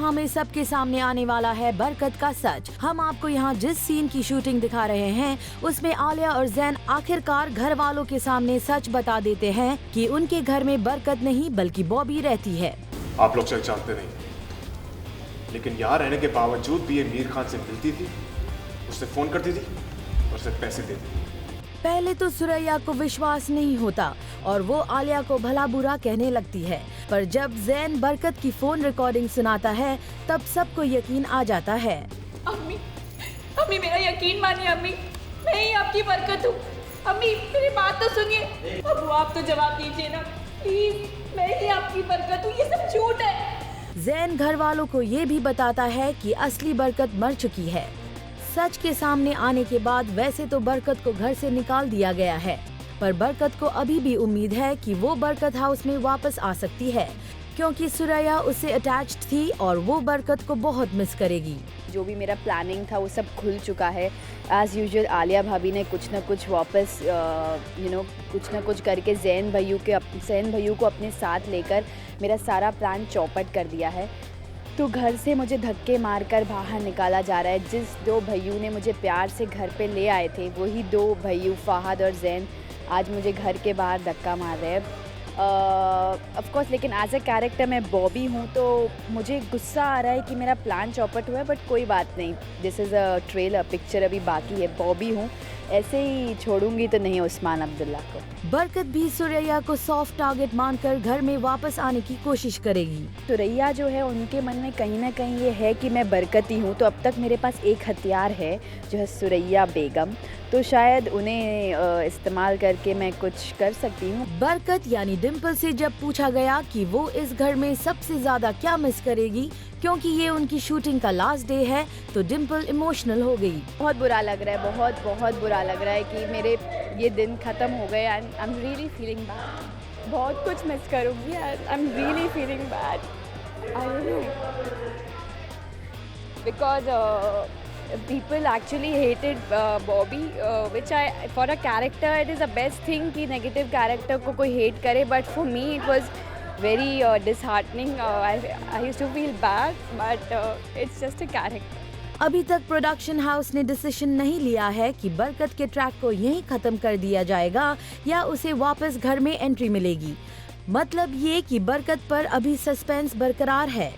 जहां में सबके सामने आने वाला है बरकत का सच। हम आपको यहां जिस सीन की शूटिंग दिखा रहे हैं उसमें आलिया और ज़ैन आखिरकार घर वालों के सामने सच बता देते हैं कि उनके घर में बरकत नहीं बल्कि बॉबी रहती है। आप लोग शायद जानते नहीं, लेकिन यहाँ रहने के बावजूद भी ये मीर खान से मिलती थी, उससे फोन करती थी और उसे पैसे देती थी। पहले तो सुरैया को विश्वास नहीं होता और वो आलिया को भला बुरा कहने लगती है, पर जब ज़ैन बरकत की फोन रिकॉर्डिंग सुनाता है तब सबको यकीन आ जाता है। अम्मी, अम्मी मेरा यकीन मानिए अम्मी, मैं ही आपकी बरकत हूँ। अम्मी मेरी बात तो सुनिए। अब आप तो जवाब दीजिए ना प्लीज, मैं ही आपकी बरकत हूँ, ये सब झूठ है। ज़ैन घर वालों को ये भी बताता है कि असली बरकत मर चुकी है। सच के सामने आने के बाद वैसे तो बरकत को घर से निकाल दिया गया है, पर बरकत को अभी भी उम्मीद है कि वो बरकत हाउस में वापस आ सकती है, क्योंकि सुरैया उससे अटैच्ड थी और वो बरकत को बहुत मिस करेगी। जो भी मेरा प्लानिंग था वो सब खुल चुका है। एज़ यूजुअल आलिया भाभी ने कुछ ना कुछ वापस कुछ ना कुछ करके ज़ैन भैयू को अपने साथ लेकर मेरा सारा प्लान चौपट कर दिया है। तो घर से मुझे धक्के मारकर बाहर निकाला जा रहा है। जिस दो भैयू ने मुझे प्यार से घर पे ले आए थे, वही दो भैयू फ़हाद और ज़ैन आज मुझे घर के बाहर धक्का मार रहे हैं। ऑफ कोर्स, लेकिन एज अ कैरेक्टर मैं बॉबी हूँ, तो मुझे गुस्सा आ रहा है कि मेरा प्लान चौपट हुआ है, बट कोई बात नहीं। This is a trailer, picture अभी बाकी है। बॉबी हूँ, ऐसे ही छोड़ूंगी तो नहीं उस्मान अब्दुल्ला को। बरकत भी सुरैया को सॉफ्ट टारगेट मानकर घर में वापस आने की कोशिश करेगी। सुरैया जो है, उनके मन में कहीं ना कहीं ये है कि मैं बरकती हूँ, तो अब तक मेरे पास एक हथियार है जो है सुरैया बेगम, तो शायद उन्हें इस्तेमाल करके मैं कुछ कर सकती हूँ। बरकत यानी डिम्पल से जब पूछा गया कि वो इस घर में सबसे ज्यादा क्या मिस करेगी क्योंकि ये उनकी शूटिंग का लास्ट डे है, तो डिम्पल इमोशनल हो गई। बहुत बुरा लग रहा है, बहुत बहुत बुरा लग रहा है कि मेरे ये दिन ख़त्म हो गए। I am really feeling bad. बहुत कुछ मिस करूँगी। I am really feeling bad. I don't know because people actually hated Bobby, which for a character it is the best thing कि negative character को कोई hate करे, but for me it was very disheartening. I used to feel bad, but it's just a character. अभी तक production house ने decision नहीं लिया है कि बरकत के ट्रैक को यहीं खत्म कर दिया जाएगा या उसे वापस घर में एंट्री मिलेगी। मतलब ये कि बरकत पर अभी सस्पेंस बरकरार है।